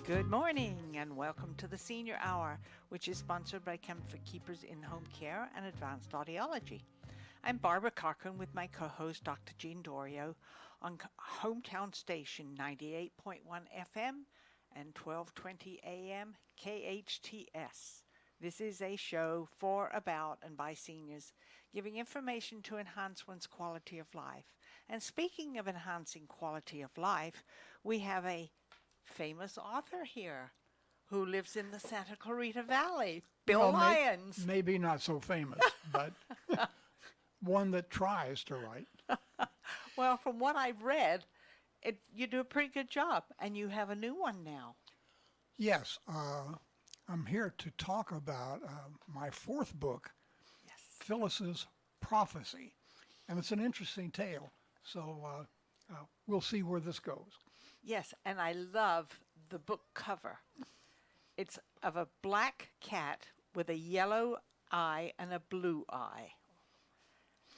Good morning and welcome to the Senior Hour, which is sponsored by Comfort Keepers in-home care and advanced audiology. I'm Barbara Cochran with my co-host Dr. Jean Dorio on Hometown Station 98.1 FM and 1220 AM KHTS. This is a show for, about, and by seniors, giving information to enhance one's quality of life. And speaking of enhancing quality of life, we have a famous author here who lives in the Santa Clarita Valley, Bill Lyons. Maybe not so famous, but one that tries to write. Well, from what I've read, you do a pretty good job, and you have a new one now. Yes, I'm here to talk about my fourth book, Yes. Phyllis's Prophecy, and it's an interesting tale, so we'll see where this goes. Yes, and I love the book cover. It's of a black cat with a yellow eye and a blue eye,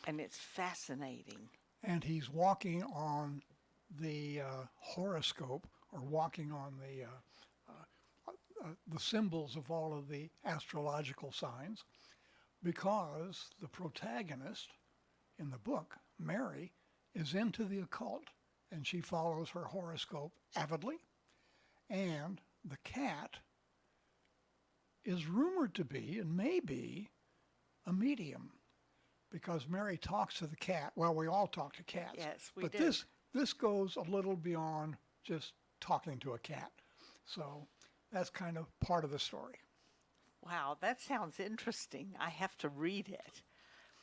and it's fascinating. And he's walking on the horoscope, or walking on the symbols of all of the astrological signs, because the protagonist in the book, Mary, is into the occult, and she follows her horoscope avidly. And the cat is rumored to be, and may be, a medium, because Mary talks to the cat. Well, we all talk to cats. Yes, we but do. This goes a little beyond just talking to a cat. So that's kind of part of the story. Wow, that sounds interesting. I have to read it.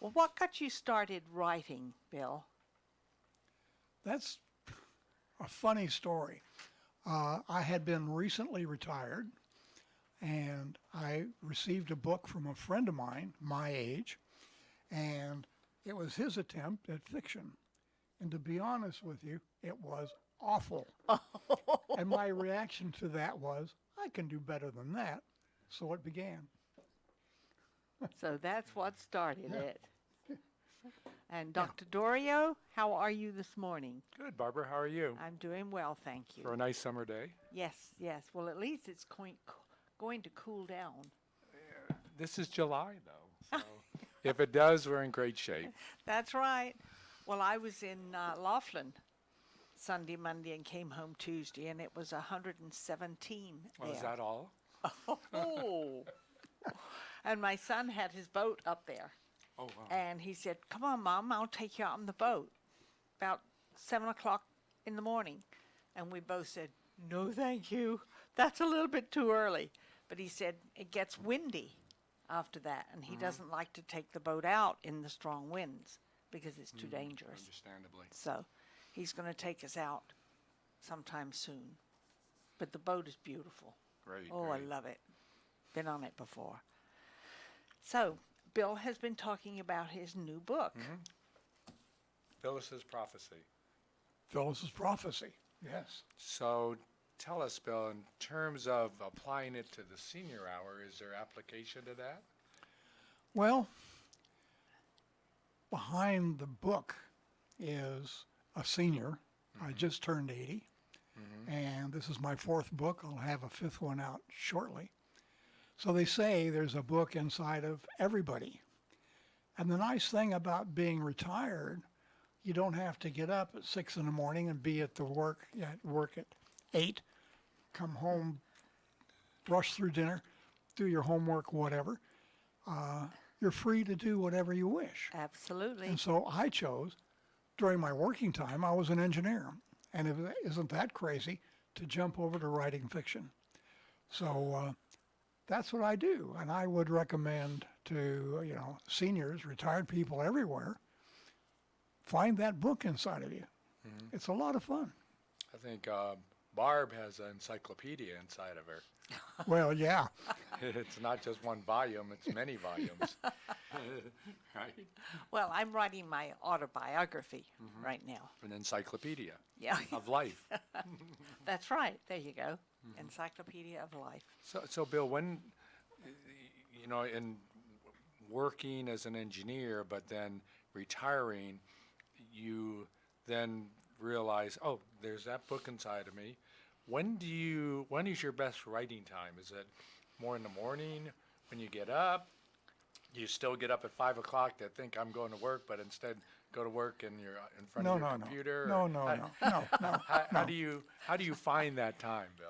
Well, what got you started writing, Bill? That's a funny story. I had been recently retired, and I received a book from a friend of mine, my age, and it was his attempt at fiction. And to be honest with you, it was awful. And my reaction to that was, I can do better than that. So it began. So that's what started it. And Dr. Dorio, how are you this morning? Good, Barbara. How are you? I'm doing well, thank you. For a nice summer day. Yes. Well, at least it's going to cool down. This is July, though. So if it does, we're in great shape. That's right. Well, I was in Laughlin Sunday, Monday, and came home Tuesday, and it was 117 there. Oh, is that all? Oh. And my son had his boat up there. Oh, wow. And he said, "Come on, Mom, I'll take you out on the boat." About 7 o'clock in the morning. And we both said, "No, thank you. That's a little bit too early." But he said it gets windy after that, and he doesn't like to take the boat out in the strong winds because it's too dangerous. Understandably. So he's going to take us out sometime soon. But the boat is beautiful. Great. Oh, great. I love it. Been on it before. So Bill has been talking about his new book. Phyllis's Prophecy. Phyllis's Prophecy, yes. So tell us, Bill, in terms of applying it to the senior hour, is there application to that? Well, behind the book is a senior. I just turned 80, and this is my fourth book. I'll have a fifth one out shortly. So they say there's a book inside of everybody. And the nice thing about being retired, you don't have to get up at 6 in the morning and be at work at 8, come home, rush through dinner, do your homework, whatever. You're free to do whatever you wish. Absolutely. And so I chose, during my working time, I was an engineer. And isn't that crazy to jump over to writing fiction? So that's what I do. And I would recommend to, seniors, retired people everywhere, find that book inside of you. It's a lot of fun. I think Barb has an encyclopedia inside of her. Well, yeah. It's not just one volume, it's many volumes. Right? Well, I'm writing my autobiography right now. An encyclopedia Yeah, of life. that's right. There you go. Encyclopedia of Life. So Bill, when, in working as an engineer, but then retiring, you then realize, oh, there's that book inside of me. When is your best writing time? Is it more in the morning when you get up? Do you still get up at 5 o'clock to think I'm going to work, but instead go to work and you're in front No, of your no, computer? no, Or no, how, no, no, no, how no. do you find that time, Bill?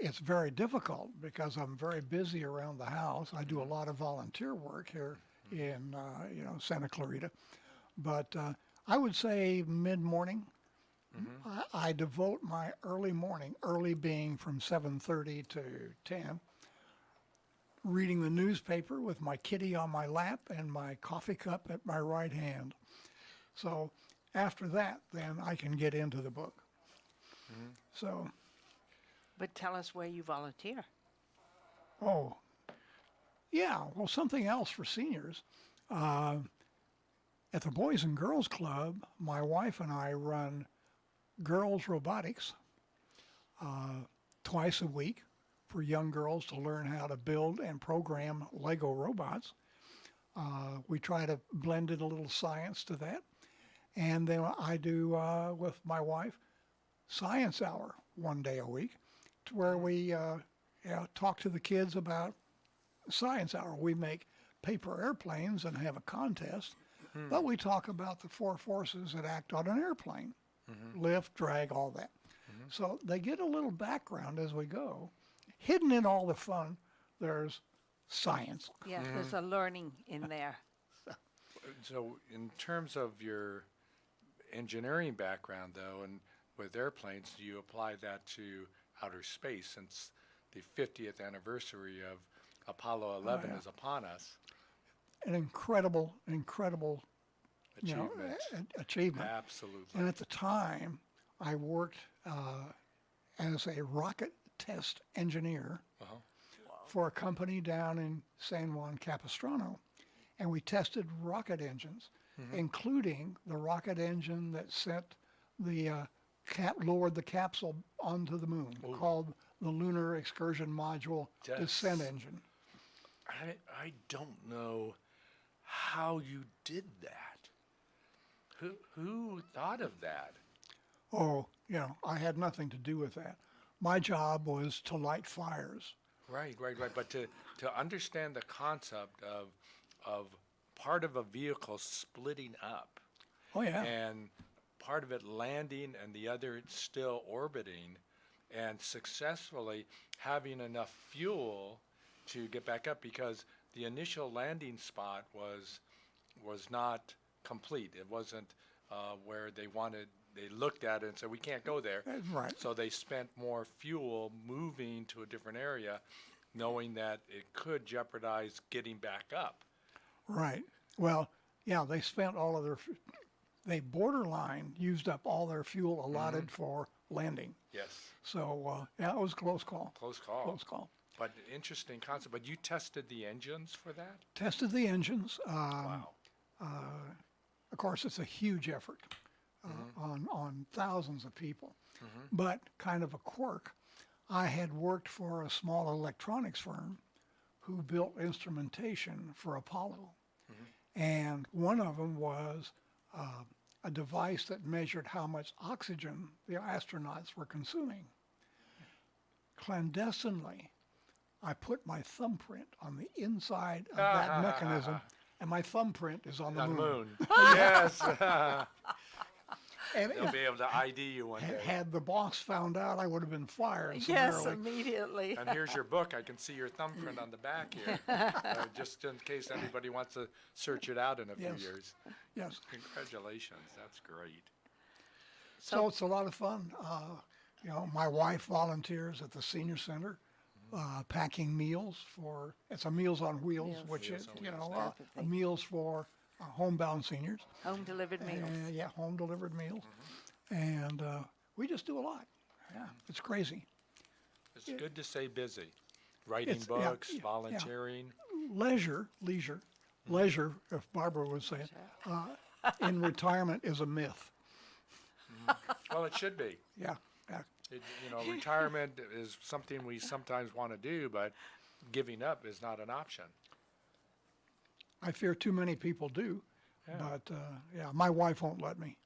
It's very difficult because I'm very busy around the house. I do a lot of volunteer work here in Santa Clarita, but I would say mid-morning. I devote my early morning, early being from 7:30 to 10, reading the newspaper with my kitty on my lap and my coffee cup at my right hand. So after that, then I can get into the book. So, But tell us where you volunteer. oh, yeah, well, something else for seniors. At the Boys and Girls Club, my wife and I run girls robotics twice a week for young girls to learn how to build and program Lego robots. We try to blend in a little science to that. And then I do, with my wife, Science Hour one day a week, to where we talk to the kids about Science Hour. We make paper airplanes and have a contest, but we talk about the four forces that act on an airplane: lift, drag, all that. So they get a little background as we go. Hidden in all the fun, there's science. Yeah, there's a learning in there. So in terms of your engineering background, though, and with airplanes, do you apply that to outer space, since the 50th anniversary of Apollo 11 is upon us? An incredible Achievement. achievement. Absolutely. And at the time, I worked as a rocket test engineer for a company down in San Juan Capistrano. And we tested rocket engines, including the rocket engine that sent the lowered the capsule onto the moon, called the Lunar Excursion Module Descent Engine. I don't know how you did that. Who thought of that? Oh, I had nothing to do with that. My job was to light fires. Right. But to understand the concept of part of a vehicle splitting up, Oh, yeah. and part of it landing and the other still orbiting, and successfully having enough fuel to get back up, because the initial landing spot was not complete. It wasn't where they looked at it and said, we can't go there. Right. So they spent more fuel moving to a different area, knowing that it could jeopardize getting back up. Right. Well, yeah, they spent all of they borderline used up all their fuel allotted for landing. Yes. So, it was a close call. Close call. Close call. But interesting concept. But you tested the engines for that? Tested the engines. Wow. Of course, it's a huge effort on thousands of people. But kind of a quirk, I had worked for a small electronics firm who built instrumentation for Apollo. And one of them was a device that measured how much oxygen the astronauts were consuming. Clandestinely, I put my thumbprint on the inside of that mechanism, and my thumbprint is on the moon. Yes. And They'll be able to ID you one day. had the boss found out, I would have been fired Yes, summarily. immediately. And here's your book. I can see your thumbprint on the back here, just in case anybody wants to search it out in a few Yes. years. Yes. Congratulations. That's great. So it's a lot of fun. My wife volunteers at the senior center, packing meals for, it's a Meals on Wheels, Meals. which Meals is, on Wheels. Type of thing. meals for homebound seniors. Home delivered meals. Yeah, home delivered meals. And we just do a lot. Yeah, it's crazy. It's good to stay busy. Writing It's- yeah, books, yeah. volunteering. Leisure, if Barbara would say it, in retirement is a myth. Well, it should be. Yeah. Retirement is something we sometimes want to do, but giving up is not an option. I fear too many people do, Yeah. but my wife won't let me.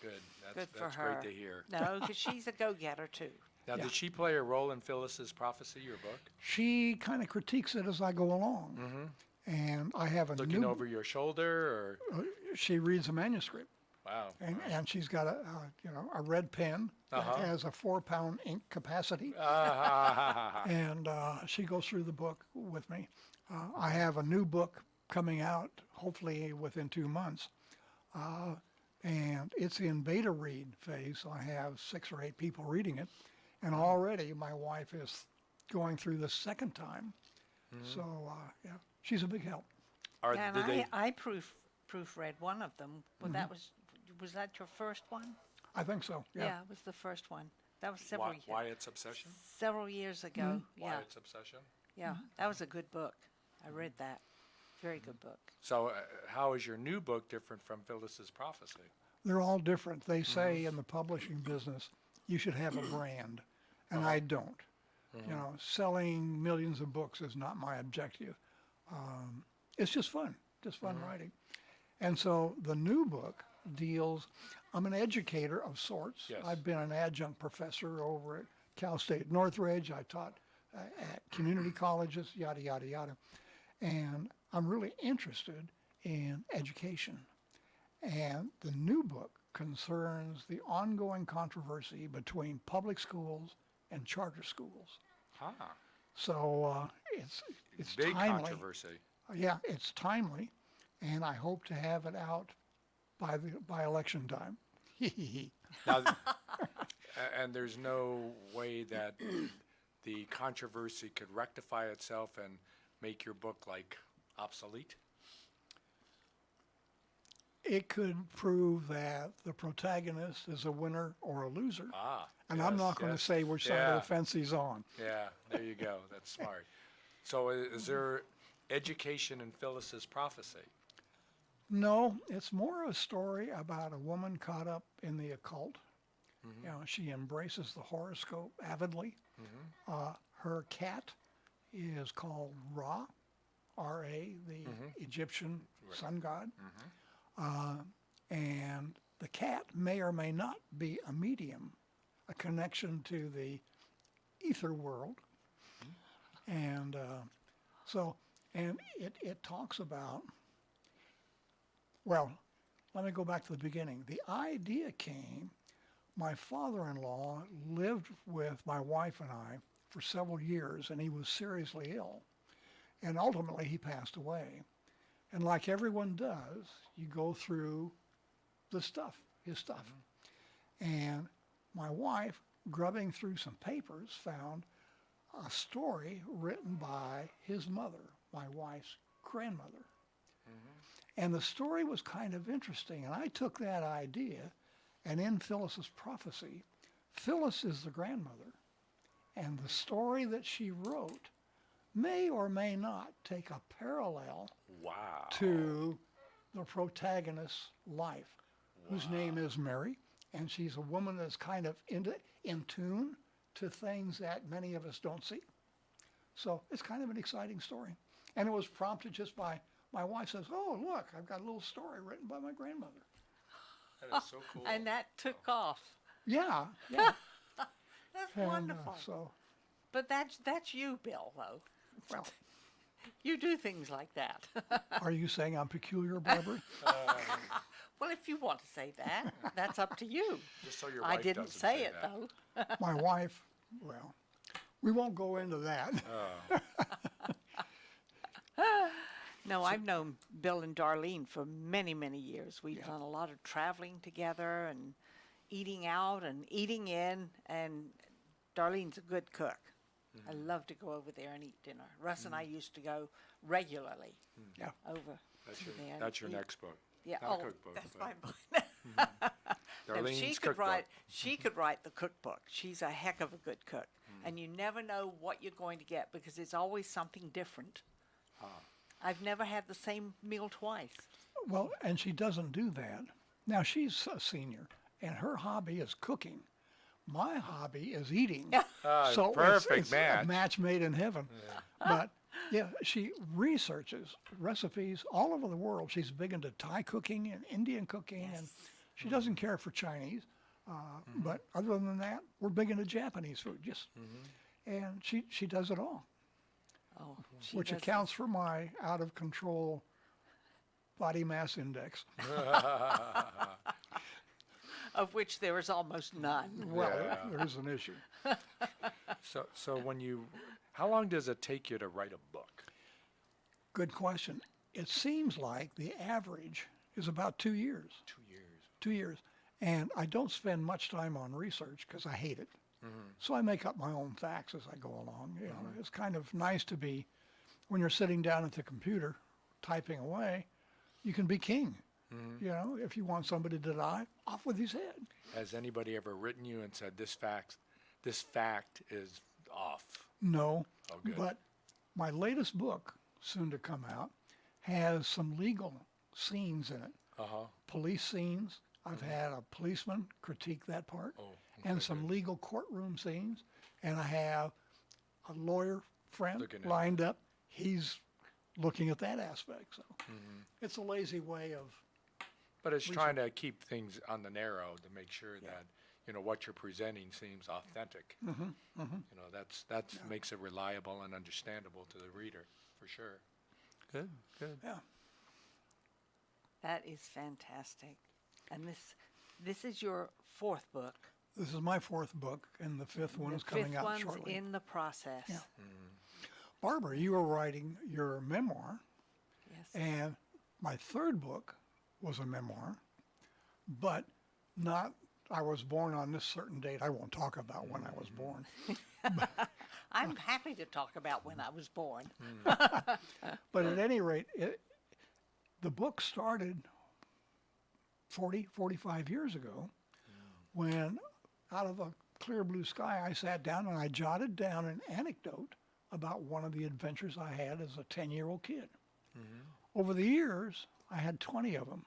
Good. Good for That's her. great to hear. No, because she's a go-getter too. Now, Yeah. did she play a role in Phyllis's Prophecy, your book? She kind of critiques it as I go along. And I have a Looking new, over your shoulder, or she reads a manuscript. wow. And she's got a red pen that has a 4-pound ink capacity. And she goes through the book with me. I have a new book coming out, hopefully within 2 months. And it's in beta read phase. So I have 6 or 8 people reading it. And already my wife is going through the second time. So, yeah, she's a big help. And Did they? I proofread one of them. Well, that was that your first one? I think so, yeah. Yeah, it was the first one. That was Wyatt's Obsession. several years ago. Yeah, Wyatt's Obsession. yeah, that was a good book. I read that. Very good book. So, how is your new book different from Phyllis's Prophecy? They're all different. They say in the publishing business, you should have a brand, and I don't. You know, selling millions of books is not my objective. It's just fun writing. And so the new book deals, I'm an educator of sorts. Yes. I've been an adjunct professor over at Cal State Northridge. I taught at community colleges, yada, yada, yada. And I'm really interested in education. And the new book concerns the ongoing controversy between public schools and charter schools. So it's Big timely. controversy. Yeah, it's timely, and I hope to have it out by election time. Now, and there's no way that the controversy could rectify itself and make your book like obsolete? It could prove that the protagonist is a winner or a loser. And I'm yes, not going to yes. say which side of the fence he's on. Yeah, there you go. That's smart. So is there education in Phyllis's Prophecy? No, it's more a story about a woman caught up in the occult. You know, she embraces the horoscope avidly. Her cat is called Ra, R-A, the Egyptian sun god. And the cat may or may not be a medium, a connection to the ether world. And it talks about, well, let me go back to the beginning. The idea came, my father-in-law lived with my wife and I for several years, and he was seriously ill. And ultimately, he passed away. And like everyone does, you go through his stuff. And my wife, grubbing through some papers, found a story written by his mother, my wife's grandmother. And the story was kind of interesting. And I took that idea, and in Phyllis's Prophecy, Phyllis is the grandmother. And the story that she wrote may or may not take a parallel to the protagonist's life, whose name is Mary, and she's a woman that's kind of in tune to things that many of us don't see. So it's kind of an exciting story. And it was prompted just by, my wife says, oh, look, I've got a little story written by my grandmother. That is so cool. And that took off. Yeah. That's wonderful. But that's you, Bill, though. Well, You do things like that. are you saying I'm peculiar, Barbara? Well, if you want to say that, that's up to you. Just so your I wife didn't doesn't say it, that. though. My wife, well, we won't go into that. No, I've known Bill and Darlene for many, many years. We've done a lot of traveling together and eating out and eating in, and Darlene's a good cook. I love to go over there and eat dinner. Russ and I used to go regularly over That's to your, there. and that's your eat. next book. Yeah, Not a cookbook, that's but my book. No, Darlene's cookbook. she could write the cookbook. She's a heck of a good cook. And you never know what you're going to get because it's always something different. I've never had the same meal twice. Well, and she doesn't do that. Now, she's a senior, and her hobby is cooking. My hobby is eating. So perfect it's match. a match made in heaven. But, yeah, she researches recipes all over the world. She's big into Thai cooking and Indian cooking, and she doesn't care for Chinese. But other than that, we're big into Japanese food. And she does it all, Oh, which accounts for my out of control body mass index. of which there is almost none. Well, Yeah. there's an issue. So how long does it take you to write a book? Good question. It seems like the average is about 2 years. 2 years. 2 years. And I don't spend much time on research because I hate it. So I make up my own facts as I go along. You know, it's kind of nice to be, when you're sitting down at the computer typing away, you can be king. You know, if you want somebody to die, off with his head. Has anybody ever written you and said this fact is off? No, Oh, good. but my latest book, soon to come out, has some legal scenes in it. Police scenes. I've had a policeman critique that part. And some legal courtroom scenes. And I have a lawyer friend Looking at lined up. He's looking at that aspect. So it's a lazy way of, But it's trying to keep things on the narrow to make sure that, you know, what you're presenting seems authentic. You know, that's makes it reliable and understandable to the reader, for sure. Good. yeah. That is fantastic. And this is your fourth book. This is my fourth book, and the fifth one The is coming fifth out one's shortly. in the process. Yeah. Barbara, you were writing your memoir, Yes. and my third book was a memoir, but not, I was born on this certain date. I won't talk about when I was born. I'm happy to talk about when I was born. But at any rate, the book started 45 years ago when, out of a clear blue sky, I sat down and I jotted down an anecdote about one of the adventures I had as a 10-year-old kid. Over the years, I had 20 of them.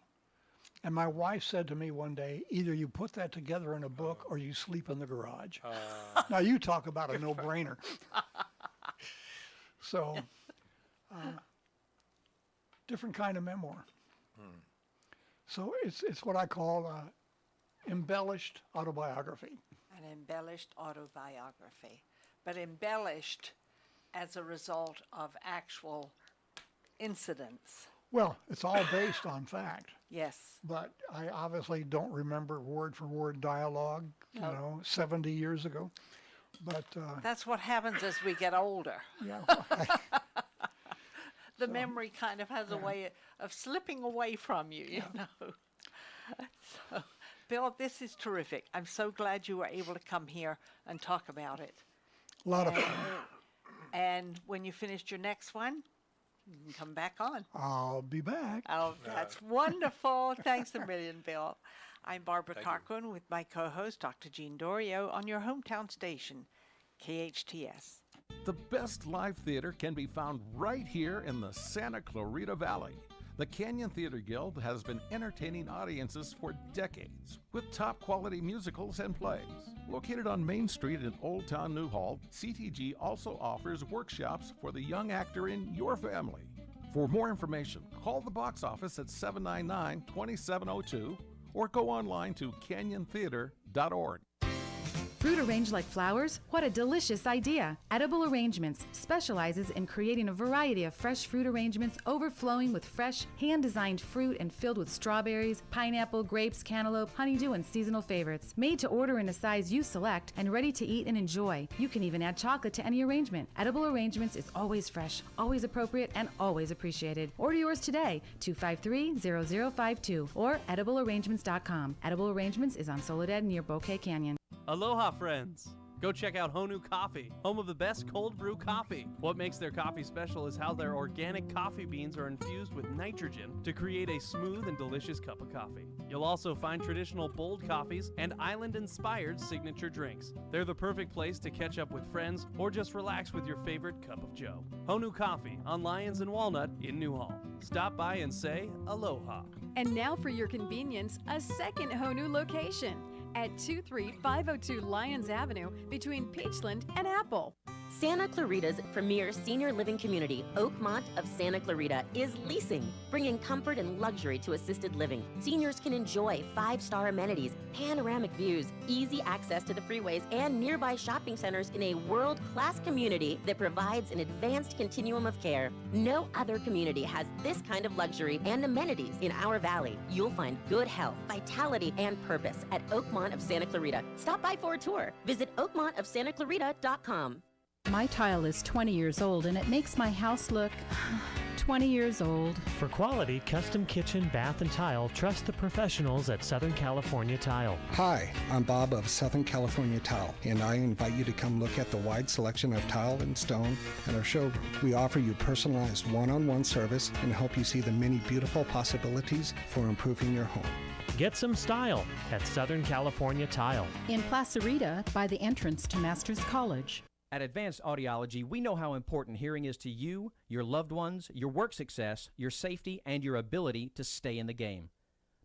And my wife said to me one day, either you put that together in a book or you sleep in the garage. Now you talk about a no-brainer. So, different kind of memoir. So it's what I call embellished autobiography. An embellished autobiography, but embellished as a result of actual incidents. Well, it's all based on fact, Yes. but I obviously don't remember word for word dialogue, you know, 70 years ago. But That's what happens as we get older. yeah, The memory kind of has a way of slipping away from you, you know. So, Bill, this is terrific. I'm so glad you were able to come here and talk about it. a lot of fun. And when you finished your next one, you can come back on. I'll be back. Oh, that's wonderful. Thanks a million, Bill. I'm Barbara Cochran with my co-host, Dr. Jean Dorio, on your hometown station, KHTS. The best live theater can be found right here in the Santa Clarita Valley. The Canyon Theater Guild has been entertaining audiences for decades with top quality musicals and plays. Located on Main Street in Old Town Newhall, CTG also offers workshops for the young actor in your family. For more information, call the box office at 799-2702 or go online to canyontheater.org. Fruit arranged like flowers? What a delicious idea! Edible Arrangements specializes in creating a variety of fresh fruit arrangements overflowing with fresh, hand-designed fruit and filled with strawberries, pineapple, grapes, cantaloupe, honeydew, and seasonal favorites. Made to order in a size you select and ready to eat and enjoy. You can even add chocolate to any arrangement. Edible Arrangements is always fresh, always appropriate, and always appreciated. Order yours today, 253-0052 or ediblearrangements.com. Edible Arrangements is on Soledad near Bouquet Canyon. Aloha, friends! Go check out Honu Coffee, home of the best cold brew coffee. What makes their coffee special is how their organic coffee beans are infused with nitrogen to create a smooth and delicious cup of coffee. You'll also find traditional bold coffees and island-inspired signature drinks. They're the perfect place to catch up with friends or just relax with your favorite cup of joe. Honu Coffee on Lyons and Walnut in Newhall. Stop by and say aloha. And now for your convenience, a second Honu location at 23502 Lyons Avenue between Peachland and Apple. Santa Clarita's premier senior living community, Oakmont of Santa Clarita, is leasing, bringing comfort and luxury to assisted living. Seniors can enjoy 5-star amenities, panoramic views, easy access to the freeways, and nearby shopping centers in a world-class community that provides an advanced continuum of care. No other community has this kind of luxury and amenities in our valley. You'll find good health, vitality, and purpose at Oakmont of Santa Clarita. Stop by for a tour. Visit oakmontofsantaclarita.com. My tile is 20 years old and it makes my house look 20 years old. For quality, custom kitchen, bath, and tile, trust the professionals at Southern California Tile. Hi, I'm Bob of Southern California Tile, and I invite you to come look at the wide selection of tile and stone at our showroom. We offer you personalized one-on-one service and help you see the many beautiful possibilities for improving your home. Get some style at Southern California Tile. In Placerita, by the entrance to Masters College. At Advanced Audiology, we know how important hearing is to you, your loved ones, your work success, your safety, and your ability to stay in the game.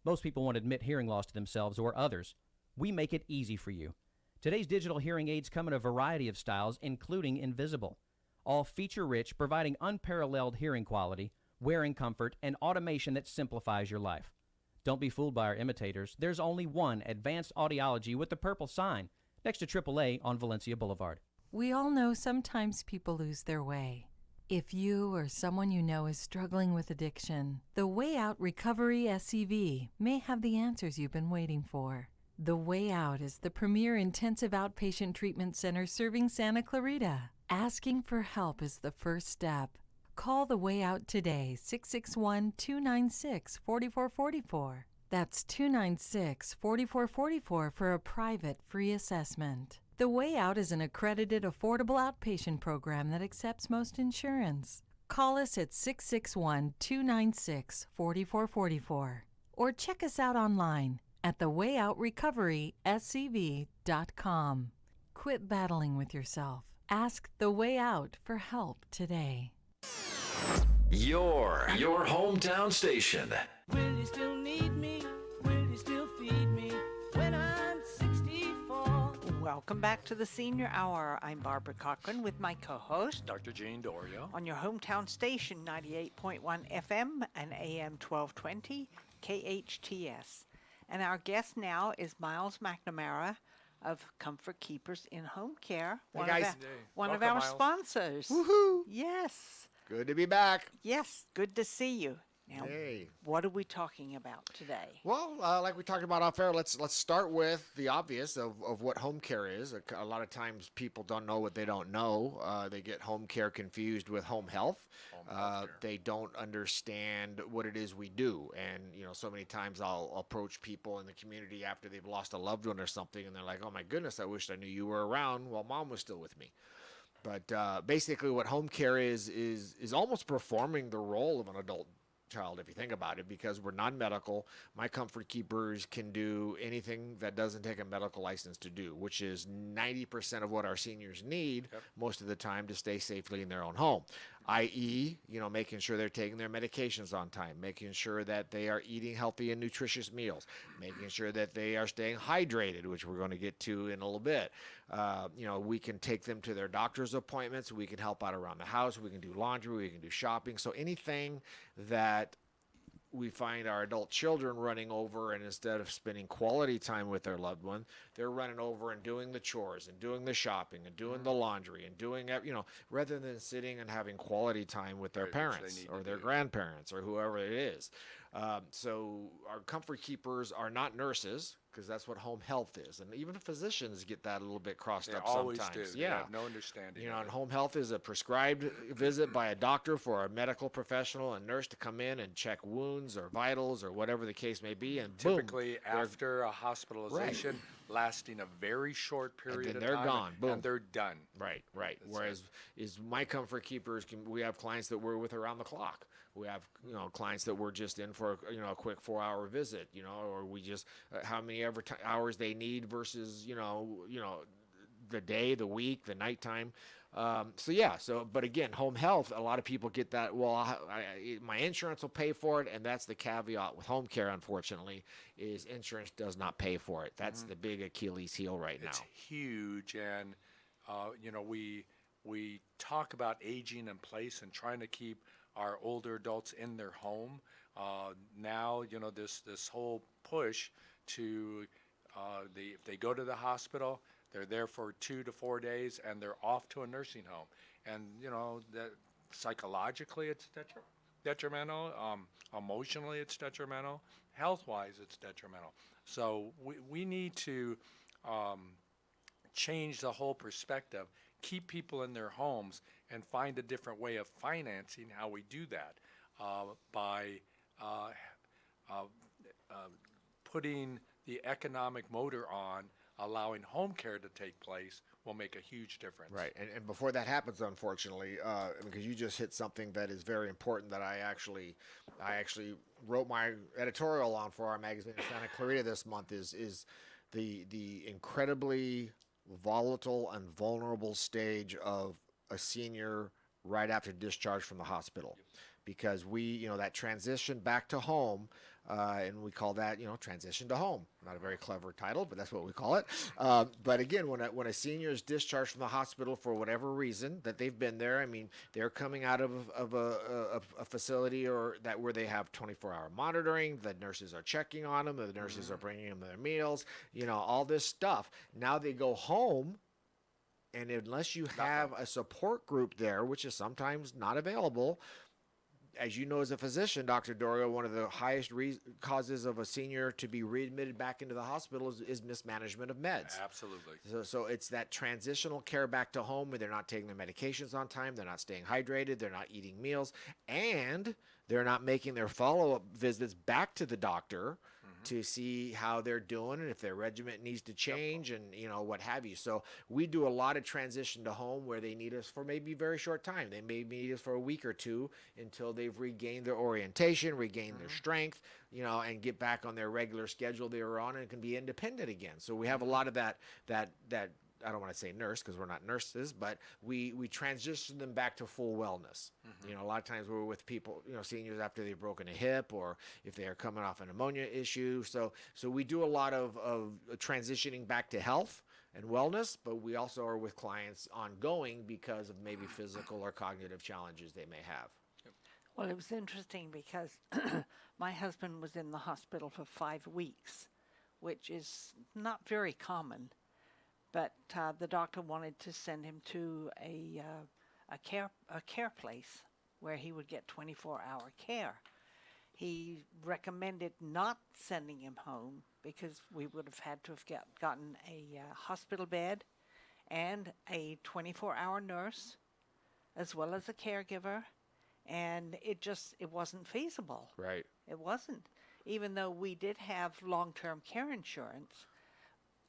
Most people won't admit hearing loss to themselves or others. We make it easy for you. Today's digital hearing aids come in a variety of styles, including invisible. All feature-rich, providing unparalleled hearing quality, wearing comfort, and automation that simplifies your life. Don't be fooled by our imitators. There's only one Advanced Audiology with the purple sign next to AAA on Valencia Boulevard. We all know sometimes people lose their way. If you or someone you know is struggling with addiction, the Way Out Recovery SCV may have the answers you've been waiting for. The Way Out is the premier intensive outpatient treatment center serving Santa Clarita. Asking for help is the first step. Call The Way Out today, 661-296-4444. That's 296-4444 for a private free assessment. The Way Out is an accredited, affordable outpatient program that accepts most insurance. Call us at 661-296-4444 or check us out online at thewayoutrrecoveryscv.com. Quit battling with yourself. Ask The Way Out for help today. Your hometown station. Will you still need me? Will you still feed me when I'm 64? Welcome back to the Senior Hour. I'm Barbara Cochran with my co-host, Dr. Jane Dorio. on your hometown station, 98.1 FM and AM 1220, KHTS. And our guest now is Miles McNamara of Comfort Keepers in Home Care, one of our sponsors. Woohoo! Yes. Good to be back. Yes, good to see you. Now, Hey. what are we talking about today? Well, like we talked about off air, let's start with the obvious of what home care is. A lot of times people don't know what they don't know. They get home care confused with home health. They don't understand what it is we do. And, so many times I'll approach people in the community after they've lost a loved one or something, and they're like, oh my goodness, I wish I knew you were around while mom was still with me. But basically what home care is almost performing the role of an adult child, if you think about it, because we're non-medical. My Comfort Keepers can do anything that doesn't take a medical license to do, which is 90% of what our seniors need most of the time to stay safely in their own home, i.e., making sure they're taking their medications on time, making sure that they are eating healthy and nutritious meals, making sure that they are staying hydrated, which we're going to get to in a little bit. We can take them to their doctor's appointments. We can help out around the house. We can do laundry. We can do shopping. So anything that we find our adult children running over, and instead of spending quality time with their loved one, they're running over and doing the chores and doing the shopping and doing the laundry and doing, rather than sitting and having quality time with their parents or their grandparents or whoever it is. So our Comfort Keepers are not nurses, because that's what home health is. And even physicians get that a little bit crossed up always sometimes. do. They have no understanding. And home health is a prescribed visit by a doctor for a medical professional and nurse to come in and check wounds or vitals or whatever the case may be. And typically boom, after a hospitalization, lasting a very short period of they're time, gone. Boom. And they're done. Right. Whereas is my Comfort Keepers, we have clients that we're with around the clock. We have, clients that we're just in for, a quick 4-hour visit, or we just, how many hours they need versus, the day, the week, the nighttime. But again, home health, a lot of people get that, my insurance will pay for it. And that's the caveat with home care, unfortunately, is insurance does not pay for it. That's the big Achilles heel right now. It's huge. And, we talk about aging in place and trying to keep our older adults in their home. Now, this whole push to if they go to the hospital, they're there for 2 to 4 days, and they're off to a nursing home. And that psychologically it's detrimental. Emotionally, it's detrimental. Health-wise, it's detrimental. So we need to change the whole perspective, keep people in their homes, and find a different way of financing how we do that by putting the economic motor on, allowing home care to take place will make a huge difference. Right, and before that happens, unfortunately, because you just hit something that is very important that I actually wrote my editorial on for our magazine Santa Clarita this month is the incredibly volatile and vulnerable stage of a senior right after discharge from the hospital. Because that transition back to home, and we call that, transition to home. Not a very clever title, but that's what we call it. But again, when a senior is discharged from the hospital for whatever reason that they've been there, I mean, they're coming out of a facility where they have 24-hour monitoring. The nurses are checking on them. The nurses are bringing them their meals. All this stuff. Now they go home. And unless you have a support group there, which is sometimes not available, as you know as a physician, Dr. Dorio, one of the highest causes of a senior to be readmitted back into the hospital is mismanagement of meds. Absolutely. So it's that transitional care back to home where they're not taking their medications on time, they're not staying hydrated, they're not eating meals, and they're not making their follow-up visits back to the doctor to see how they're doing and if their regimen needs to change and what have you. So we do a lot of transition to home where they need us for maybe a very short time. They may need us for a week or two until they've regained their orientation, regained their strength, and get back on their regular schedule they were on and can be independent again. So we have a lot of that I don't want to say nurse because we're not nurses, but we transition them back to full wellness. A lot of times we're with people, seniors after they've broken a hip or if they are coming off an pneumonia issue. So we do a lot of transitioning back to health and wellness, but we also are with clients ongoing because of maybe physical or cognitive challenges they may have. Well, it was interesting because my husband was in the hospital for 5 weeks, which is not very common. But the doctor wanted to send him to a care place where he would get 24-hour care. He recommended not sending him home because we would have had to have gotten a hospital bed and a 24-hour nurse as well as a caregiver, and it wasn't feasible. Right. It wasn't, even though we did have long-term care insurance,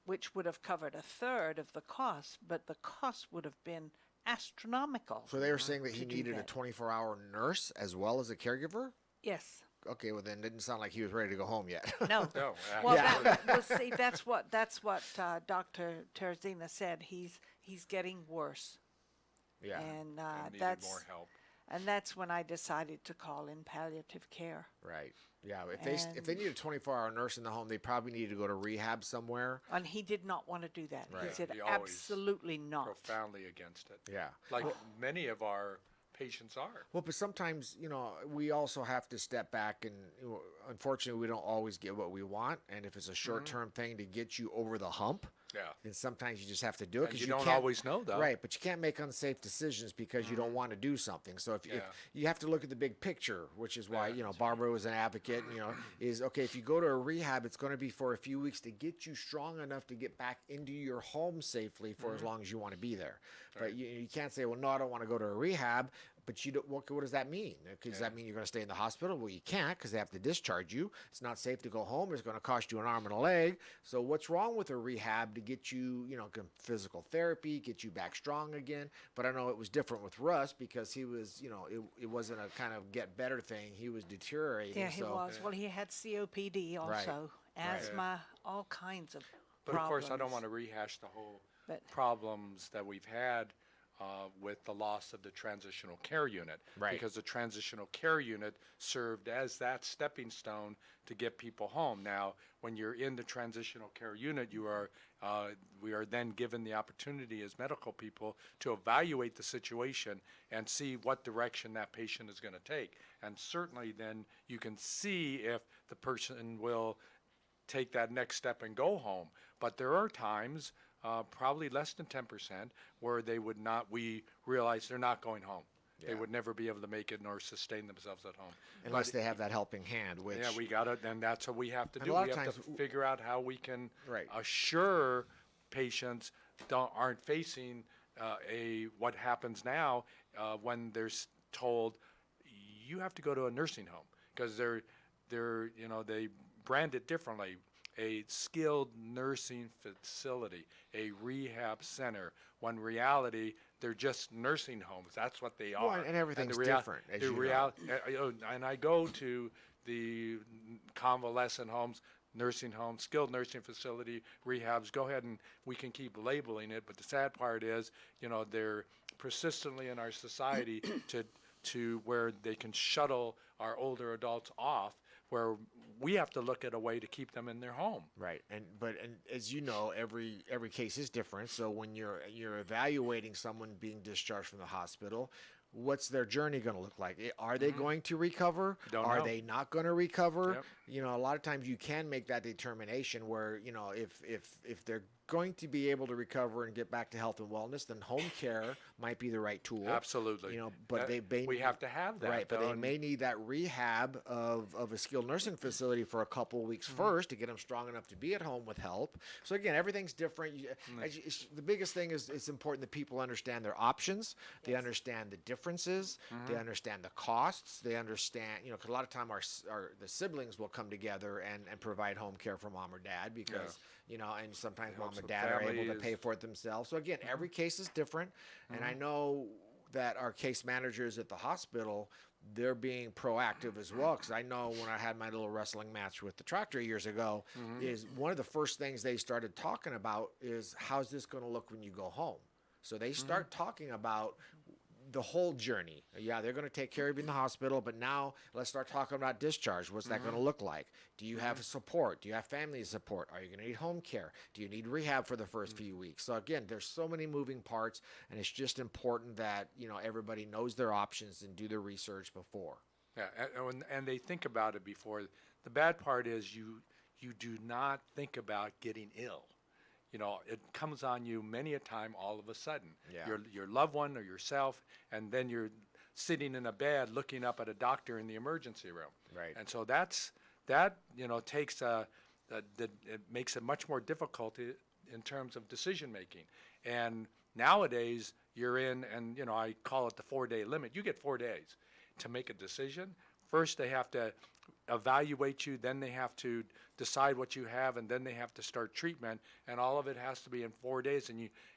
which would have covered a third of the cost, but the cost would have been astronomical. So they were saying that he needed a 24-hour nurse as well as a caregiver? Yes. Okay, well then it didn't sound like he was ready to go home yet. No. No. Well, see, that's what Dr. Terzina said. He's getting worse. Yeah. And needed more help. And that's when I decided to call in palliative care. Right. Yeah. If they need a 24-hour nurse in the home, they probably need to go to rehab somewhere. And he did not want to do that. Right. He said He always absolutely not. Profoundly against it. Yeah. Like many of our patients are. Well, but sometimes, we also have to step back and, unfortunately, we don't always get what we want. And if it's a short-term thing to get you over the hump, then sometimes you just have to do it. And you don't always know, though. Right, but you can't make unsafe decisions because you don't want to do something. So if you have to look at the big picture, which is why, Barbara was an advocate, is, okay, if you go to a rehab, it's going to be for a few weeks to get you strong enough to get back into your home safely for as long as you want to be there. Right. But you can't say, well, no, I don't want to go to a rehab. But you don't, what does that mean? Does that mean you're going to stay in the hospital? Well, you can't because they have to discharge you. It's not safe to go home. It's going to cost you an arm and a leg. So what's wrong with a rehab to get you, physical therapy, get you back strong again? But I know it was different with Russ because he was, it wasn't a kind of get better thing. He was deteriorating. Yeah, he was. Well, he had COPD also, asthma, all kinds of But problems. of course, I don't want to rehash the whole problems that we've had with the loss of the transitional care unit. Right. Because the transitional care unit served as that stepping stone to get people home. Now, when you're in the transitional care unit, we are then given the opportunity as medical people to evaluate the situation and see what direction that patient is going to take. And certainly then you can see if the person will take that next step and go home. But there are times, probably less than 10%, where we realize they're not going home. Yeah. They would never be able to make it nor sustain themselves at home. Unless they have that helping hand, which... Yeah, we got it, and that's what we have to And do. a lot We of have times to figure out how we can Right. assure patients aren't facing what happens now when they're told, you have to go to a nursing home, because they brand it differently. A skilled nursing facility, a rehab center, when reality, they're just nursing homes. That's what they are. Well, and everything's different, as you know. And I go to the convalescent homes, nursing homes, skilled nursing facility, rehabs. Go ahead and we can keep labeling it, but the sad part is, they're persistently in our society to where they can shuttle our older adults off, where we have to look at a way to keep them in their home. Right, and as you know, every case is different. So when you're evaluating someone being discharged from the hospital, what's their journey going to look like? Are they going to recover? Are they not going to recover? Yep. A lot of times you can make that determination where if they're going to be able to recover and get back to health and wellness, then home care might be the right tool. Absolutely. But we have to have that. Right, but they may need that rehab of a skilled nursing facility for a couple of weeks first to get them strong enough to be at home with help. So again, everything's different. The biggest thing is it's important that people understand their options. They understand the differences. They understand the costs. They understand, because a lot of time the siblings will come together and provide home care for mom or dad because, and sometimes mom and dad are able to pay for it themselves. So again, every case is different. And I know that our case managers at the hospital, they're being proactive as well, because I know when I had my little wrestling match with the tractor years ago, is one of the first things they started talking about is, how's this going to look when you go home? So they start talking about the whole journey. Yeah, they're going to take care of you in the hospital, but now let's start talking about discharge. What's that going to look like? Do you have support? Do you have family support? Are you going to need home care? Do you need rehab for the first few weeks? So again, there's so many moving parts, and it's just important that, everybody knows their options and do their research before. Yeah, and they think about it before. The bad part is you do not think about getting ill. It comes on you many a time all of a sudden. Yeah. Your loved one or yourself, and then you're sitting in a bed looking up at a doctor in the emergency room. Right. And so that takes it makes it much more difficult in terms of decision making. And nowadays you're in, and I call it the 4-day limit. You get 4 days to make a decision. First they have to evaluate you, then they have to decide what you have, and then they have to start treatment, and all of it has to be in 4 days,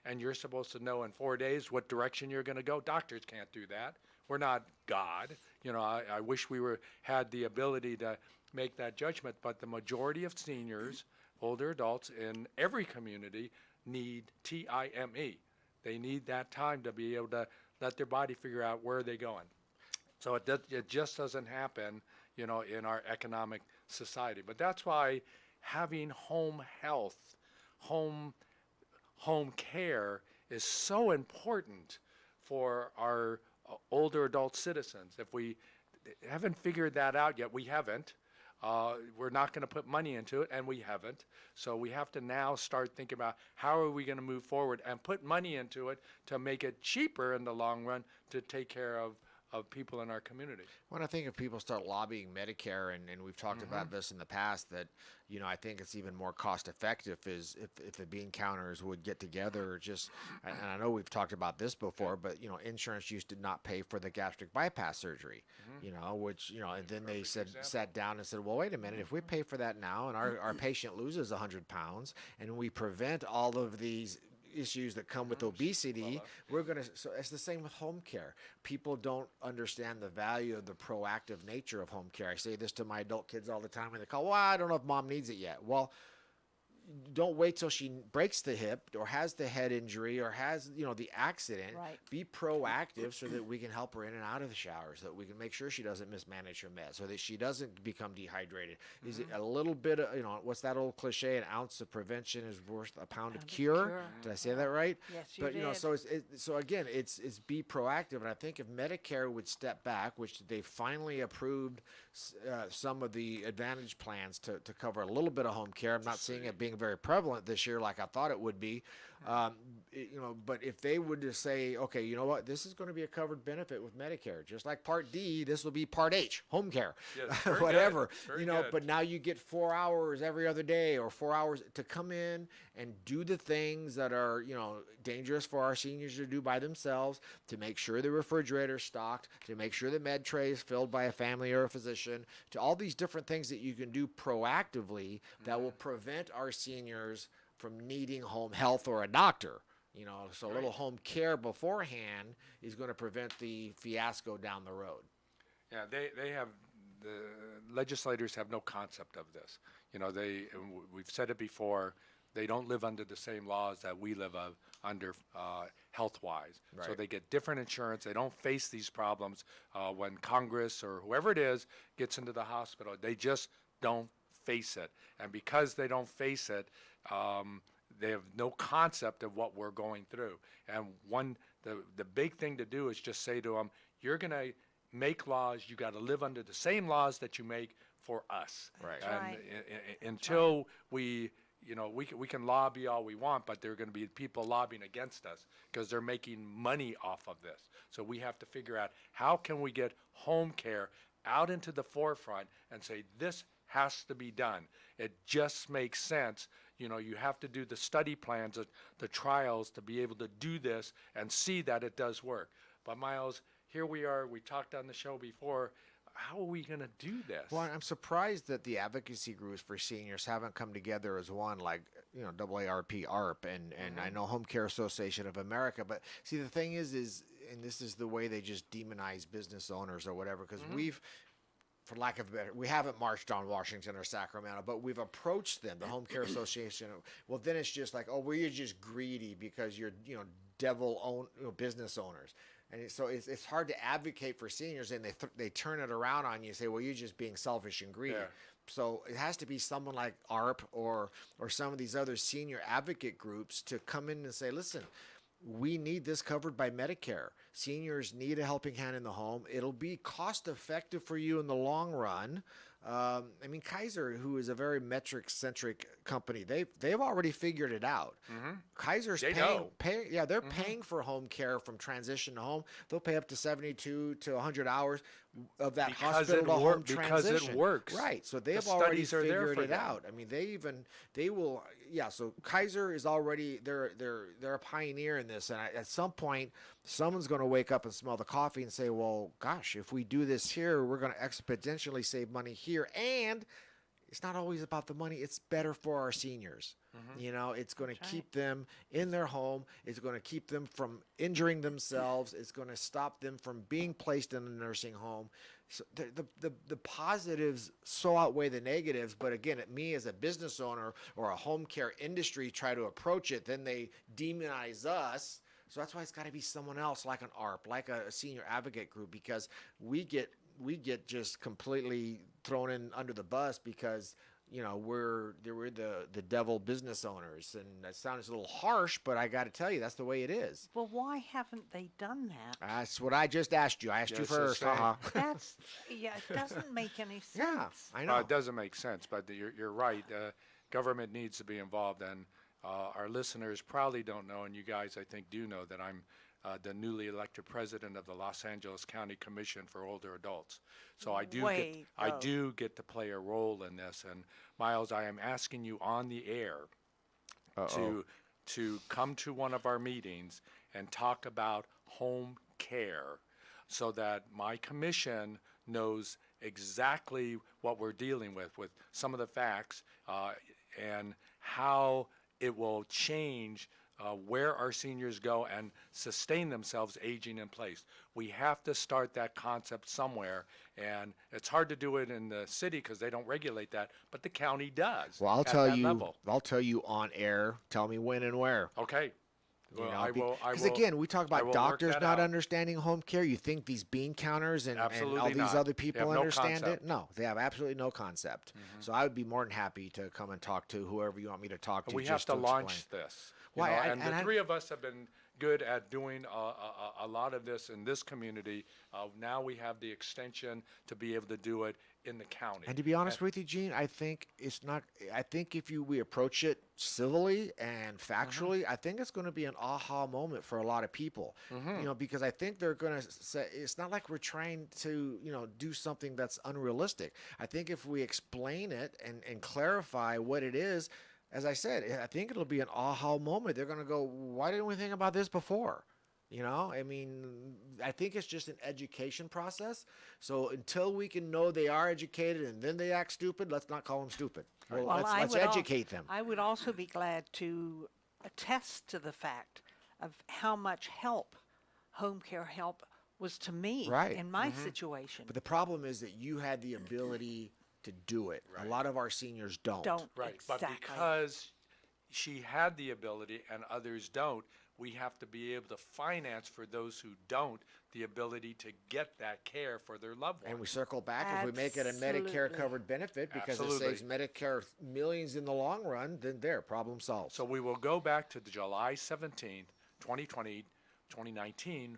and you're supposed to know in 4 days what direction you're going to go. Doctors can't do that. We're not God. I wish we had the ability to make that judgment, but the majority of seniors, older adults in every community need time. They need that time to be able to let their body figure out where they're going. So it just doesn't happen, in our economic society. But that's why having home health, home care is so important for our older adult citizens. If we haven't figured that out yet, we haven't. We're not going to put money into it, and we haven't. So we have to now start thinking about how are we going to move forward and put money into it to make it cheaper in the long run to take care of people in our community. When I think if people start lobbying Medicare, and we've talked about this in the past, that I think it's even more cost effective is if the bean counters would get together. And I know we've talked about this before, but insurance used to not pay for the gastric bypass surgery, which and then they sat down and said, well, wait a minute, if we pay for that now and our patient loses 100 pounds and we prevent all of these issues that come with obesity, so it's the same with home care. People don't understand the value of the proactive nature of home care. I say this to my adult kids all the time, and they call, well, I don't know if mom needs it yet. Well, don't wait till she breaks the hip or has the head injury or has, the accident. Right. Be proactive so that we can help her in and out of the shower, so that we can make sure she doesn't mismanage her meds, so that she doesn't become dehydrated. Is it a little bit of, what's that old cliche? An ounce of prevention is worth a pound of cure. Did I say that right? Yes, you But, did. so again, it's be proactive. And I think if Medicare would step back, which they finally approved some of the Advantage plans to cover a little bit of home care. I'm not seeing it being very prevalent this year like I thought it would be. But if they would just say, okay, you know what, this is going to be a covered benefit with Medicare, just like Part D, this will be Part H, home care, Yes, whatever, very good. but now you get 4 hours every other day or 4 hours to come in and do the things that are, dangerous for our seniors to do by themselves, to make sure the refrigerator's stocked, to make sure the med tray is filled by a family or a physician, to all these different things that you can do proactively that will prevent our seniors from needing home health or a doctor. So a little home care beforehand is going to prevent the fiasco down the road. Yeah, they have, the legislators have no concept of this. We've said it before, they don't live under the same laws that we live under health-wise. Right. So they get different insurance. They don't face these problems when Congress or whoever it is gets into the hospital. They just don't face it. And because they don't face it, they have no concept of what we're going through. And the big thing to do is just say to them, you're going to make laws, you got to live under the same laws that you make for us. Right. And until we can lobby all we want, but there are going to be people lobbying against us because they're making money off of this. So we have to figure out how can we get home care out into the forefront and say this has to be done. It just makes sense. You have to do the study plans, the trials to be able to do this and see that it does work. But Miles, here we are. We talked on the show before. How are we going to do this? Well, I'm surprised that the advocacy groups for seniors haven't come together as one, like, AARP, ARP, and I know Home Care Association of America. But see, the thing is, and this is the way they just demonize business owners or whatever, because we've, for lack of a better, we haven't marched on Washington or Sacramento, but we've approached them, the Home Care Association. Well, then it's just like, oh, well, you're just greedy because you're, business owners. And so it's hard to advocate for seniors, and they turn it around on you and say, well, you're just being selfish and greedy. Yeah. So it has to be someone like ARP or some of these other senior advocate groups to come in and say, listen, we need this covered by Medicare. Seniors need a helping hand in the home. It'll be cost effective for you in the long run. Kaiser, who is a very metric-centric company, they've already figured it out. Kaiser's paying for home care from transition to home. They'll pay up to 72 to 100 hours of that hospital to home transition. Because it works. Right. So they've already figured it out. They will. Yeah. So Kaiser is already they're a pioneer in this, and at some point, someone's going to wake up and smell the coffee and say, well, gosh, if we do this here, we're going to exponentially save money here. And it's not always about the money. It's better for our seniors. It's going to keep them in their home. It's going to keep them from injuring themselves. It's going to stop them from being placed in a nursing home. So the positives so outweigh the negatives. But again, me as a business owner or a home care industry try to approach it, then they demonize us. So that's why it's got to be someone else, like an ARP, like a senior advocate group, because we get just completely thrown in under the bus because we're the devil business owners, and that sounds a little harsh, but I got to tell you that's the way it is. Well, why haven't they done that? That's what I just asked you. I asked you first. It doesn't make any sense. Yeah, I know. It doesn't make sense, but you're right. Government needs to be involved, and our listeners probably don't know, and you guys, I think, do know that I'm the newly elected president of the Los Angeles County Commission for Older Adults. So I do get to play a role in this. And Miles, I am asking you on the air to come to one of our meetings and talk about home care, so that my commission knows exactly what we're dealing with some of the facts and how it will change where our seniors go and sustain themselves aging in place. We have to start that concept somewhere, and it's hard to do it in the city because they don't regulate that, but the county does. Well, I'll at tell that you. level. I'll tell you on air. Tell me when and where. Okay. You Well, know, I will. Because again, we talk I about will doctors work that not out. understanding home care. You think these bean counters and all Absolutely these not. other They people have no understand concept. it? No, they have absolutely no concept. So I would be more than happy to come and talk to whoever you want me to talk to. We have just to explain. launch this. You Why, know, I- and and the I- three of us have been good at doing a lot of this in this community. Now we have the extension to be able to do it in the county. And to be honest with you, Gene, I think it's not. I think if we approach it civilly and factually, I think it's going to be an aha moment for a lot of people. You know, because I think they're going to say it's not like we're trying to, do something that's unrealistic. I think if we explain it and clarify what it is, as I said, I think it'll be an aha moment. They're going to go, why didn't we think about this before? I mean, I think it's just an education process. So until we can know they are educated and then they act stupid, let's not call them stupid. Well, let's educate them. I would also be glad to attest to the fact of how much help home care help was to me Right. in my situation. But the problem is that you had the ability to do it. A lot of our seniors don't. Right, exactly. but because she had the ability and others don't, we have to be able to finance for those who don't the ability to get that care for their loved ones. And we circle back, if we make it a Medicare covered benefit because it saves Medicare millions in the long run, then there, problem solved. So we will go back to the July 17th, 2019,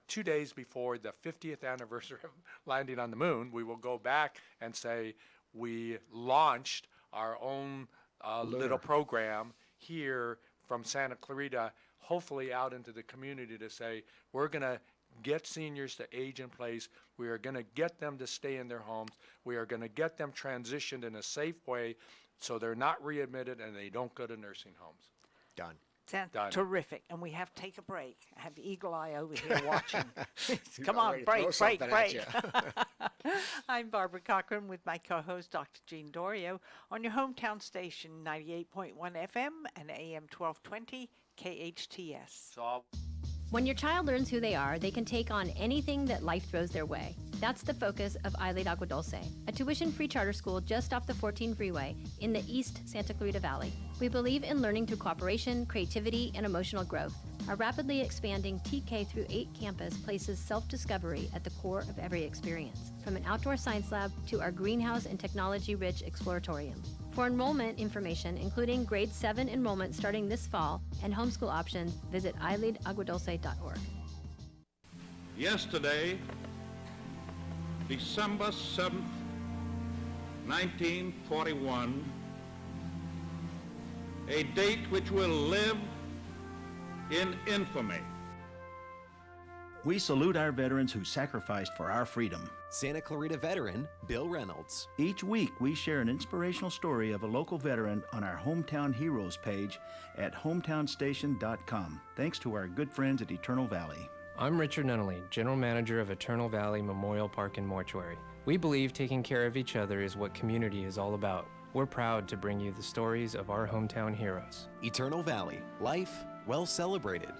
2 days before the 50th anniversary of landing on the moon. We will go back and say we launched our own little program here from Santa Clarita, hopefully out into the community, to say we're going to get seniors to age in place. We are going to get them to stay in their homes. We are going to get them transitioned in a safe way so they're not readmitted and they don't go to nursing homes. Done. Sounds Done. terrific. And we have to take a break. I have Eagle Eye over here watching. Come about on, ready to break, throw break, something at break. I'm Barbara Cochran with my co-host, Dr. Jean Dorio, on your hometown station, 98.1 FM and AM 1220 KHTS. So When your child learns who they are, they can take on anything that life throws their way. That's the focus of ILAID Agua Dulce, a tuition-free charter school just off the 14 freeway in the East Santa Clarita Valley. We believe in learning through cooperation, creativity, and emotional growth. Our rapidly expanding TK through 8 campus places self-discovery at the core of every experience, from an outdoor science lab to our greenhouse and technology-rich exploratorium. For enrollment information, including grade 7 enrollment starting this fall and homeschool options, visit ilaidaguadulce.org. Yesterday, December 7th, 1941, a date which will live in infamy. We salute our veterans who sacrificed for our freedom. Santa Clarita veteran Bill Reynolds. Each week, we share an inspirational story of a local veteran on our Hometown Heroes page at hometownstation.com, thanks to our good friends at Eternal Valley. I'm Richard Nunnally, General Manager of Eternal Valley Memorial Park and Mortuary. We believe taking care of each other is what community is all about. We're proud to bring you the stories of our hometown heroes. Eternal Valley, life well celebrated.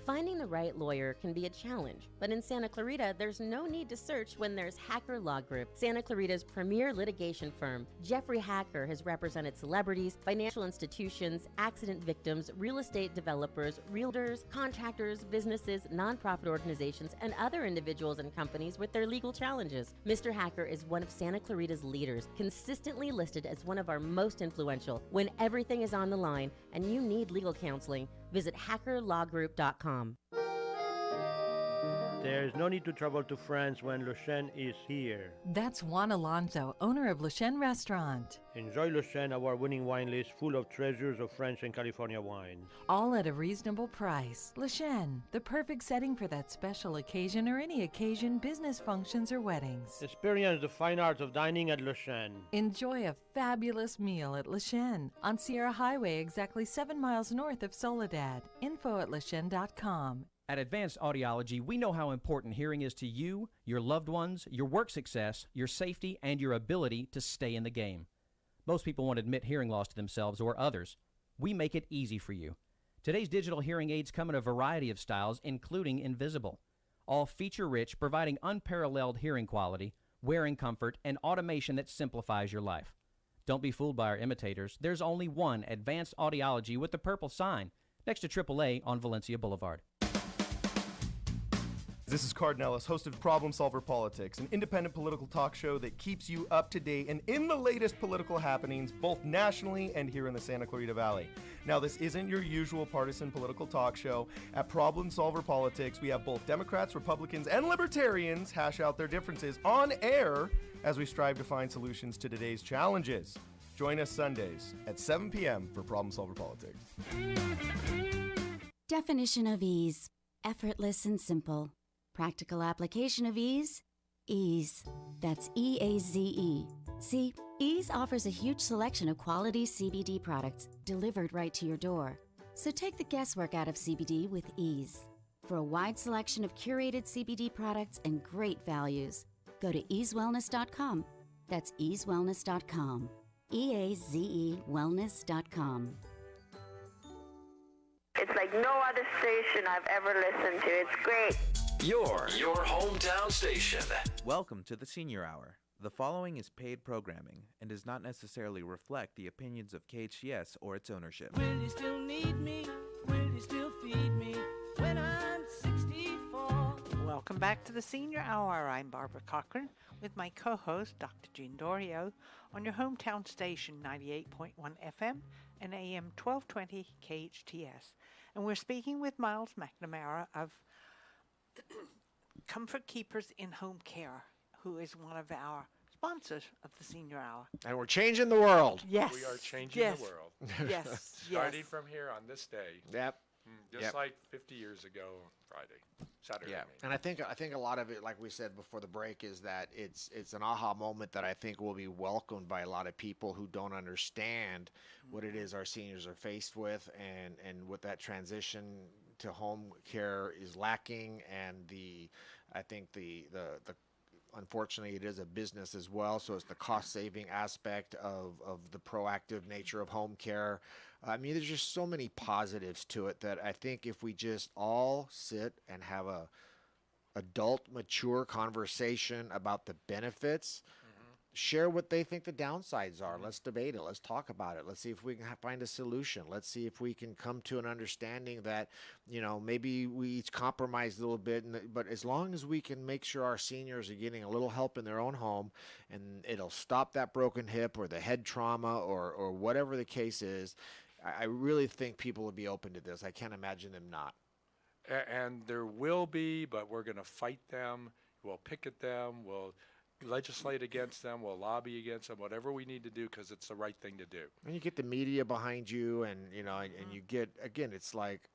Finding the right lawyer can be a challenge, but in Santa Clarita, there's no need to search when there's Hacker Law Group, Santa Clarita's premier litigation firm. Jeffrey Hacker has represented celebrities, financial institutions, accident victims, real estate developers, realtors, contractors, businesses, nonprofit organizations, and other individuals and companies with their legal challenges. Mr. Hacker is one of Santa Clarita's leaders, consistently listed as one of our most influential. When everything is on the line and you need legal counseling, visit hackerlawgroup.com. There is no need to travel to France when Le Chêne is here. That's Juan Alonso, owner of Le Chêne Restaurant. Enjoy Le Chêne award-winning wine list full of treasures of French and California wine. All at a reasonable price. Le Chêne, the perfect setting for that special occasion or any occasion, business functions or weddings. Experience the fine art of dining at Le Chêne. Enjoy a fabulous meal at Le Chêne on Sierra Highway, exactly 7 miles north of Soledad. Info at lechene.com. At Advanced Audiology, we know how important hearing is to you, your loved ones, your work success, your safety, and your ability to stay in the game. Most people won't admit hearing loss to themselves or others, we make it easy for you. Today's digital hearing aids come in a variety of styles, including invisible. All feature-rich, providing unparalleled hearing quality, wearing comfort, and automation that simplifies your life. Don't be fooled by our imitators. There's only one advanced audiology with the purple sign next to AAA on Valencia Boulevard. This is Cardinellis, host of Problem Solver Politics, an independent political talk show that keeps you up to date and in the latest political happenings, both nationally and here in the Santa Clarita Valley. Now, this isn't your usual partisan political talk show. At Problem Solver Politics, we have both Democrats, Republicans, and Libertarians hash out their differences on air as we strive to find solutions to today's challenges. Join us Sundays at 7 p.m. for Problem Solver Politics. Definition of ease: effortless and simple. Practical application of ease: ease. That's E-A-Z-E. See, Ease offers a huge selection of quality CBD products delivered right to your door. So take the guesswork out of CBD with ease. For a wide selection of curated CBD products and great values, go to easewellness.com. That's easewellness.com. E-A-Z-E wellness.com. It's like no other station I've ever listened to. It's great. Your hometown station. Welcome to the Senior Hour. The following is paid programming and does not necessarily reflect the opinions of KHTS or its ownership. Will you still need me? Will you still feed me when I'm 64? Welcome back to the Senior Hour. I'm Barbara Cochran with my co-host, Dr. Jean Dorio, on your hometown station, 98.1 FM and AM 1220 KHTS. And we're speaking with Miles McNamara of Comfort Keepers in Home Care, who is one of our sponsors of the Senior Hour. And we're changing the world. Yes. We are changing the world. Yes. Starting from here on this day. Yep. Just like 50 years ago, Saturday. Yeah, and I think a lot of it, like we said before the break, is that it's an aha moment that I think will be welcomed by a lot of people who don't understand what it is our seniors are faced with, and what that transition to home care is lacking, and I think the unfortunately it is a business as well, so it's the cost saving aspect of the proactive nature of home care. I mean, there's just so many positives to it that I think if we just all sit and have a adult, mature conversation about the benefits, share what they think the downsides are. Let's debate it. Let's talk about it. Let's see if we can find a solution. Let's see if we can come to an understanding that, maybe we each compromise a little bit, but as long as we can make sure our seniors are getting a little help in their own home, and it'll stop that broken hip or the head trauma or whatever the case is, I really think people will be open to this. I can't imagine them not. And there will be, but we're going to fight them. We'll picket them. We'll legislate against them. We'll lobby against them. Whatever we need to do, because it's the right thing to do. And you get the media behind you, and and you get, again, it's like,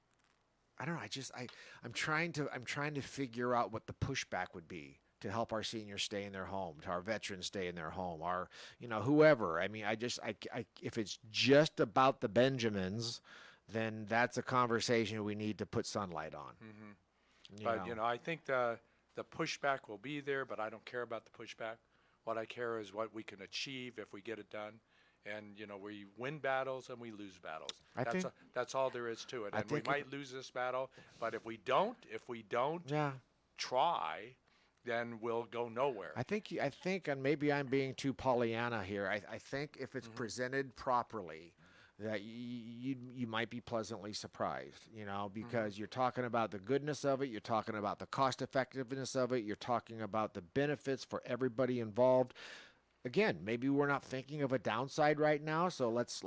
I don't know. I'm trying to figure out what the pushback would be to help our seniors stay in their home, to our veterans stay in their home, our, whoever. I mean, if it's just about the Benjamins, then that's a conversation we need to put sunlight on. But, I think the pushback will be there, but I don't care about the pushback. What I care is what we can achieve if we get it done. And, we win battles and we lose battles. That's all there is to it. And we might lose this battle, but if we don't try, then we'll go nowhere. I think, and maybe I'm being too Pollyanna here, I think if it's presented properly, that you might be pleasantly surprised, because you're talking about the goodness of it, you're talking about the cost effectiveness of it, you're talking about the benefits for everybody involved. Again, maybe we're not thinking of a downside right now, so let's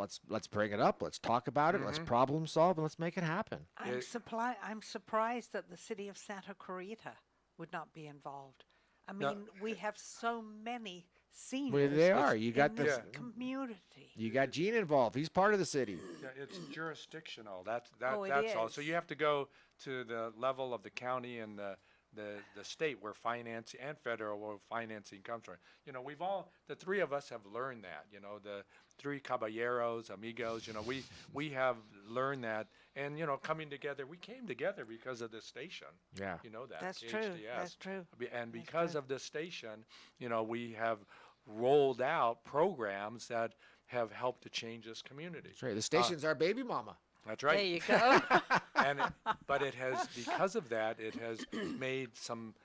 bring it up, let's talk about it, let's problem solve, and let's make it happen. I'm surprised that the city of Santa Clarita would not be involved. I mean, we have so many seniors. Well, they are. You got in this community. You got Gene involved. He's part of the city. Yeah, it's jurisdictional. That's it all. is. So you have to go to the level of the county and the state where financing and federal financing comes from. The three of us have learned that. The three caballeros, amigos. We have learned that, and coming together. We came together because of this station. Yeah, that. That's KHTS. true. That's true. And because of this station, we have rolled out programs that have helped to change this community. That's right. The station's our baby mama. That's right. There you go. But it has, because of that, it has made some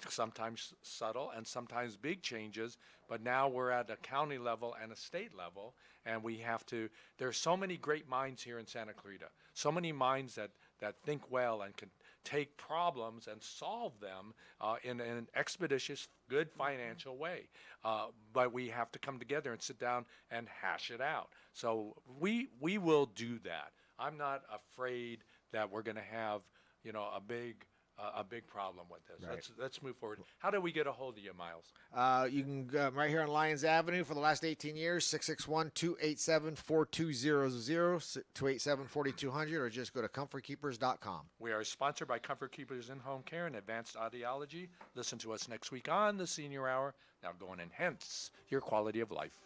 sometimes subtle and sometimes big changes. But now we're at a county level and a state level, and we have to. There's so many great minds here in Santa Clarita. So many minds that think well and can take problems and solve them in an expeditious, good financial way. But we have to come together and sit down and hash it out. So we will do that. I'm not afraid that we're going to have, a big problem with this. Right. Let's move forward. How do we get a hold of you, Miles? You can go right here on Lyons Avenue for the last 18 years, 661-287-4200, 287-4200, or just go to comfortkeepers.com. We are sponsored by Comfort Keepers in Home Care and Advanced Audiology. Listen to us next week on the Senior Hour. Now go and enhance your quality of life.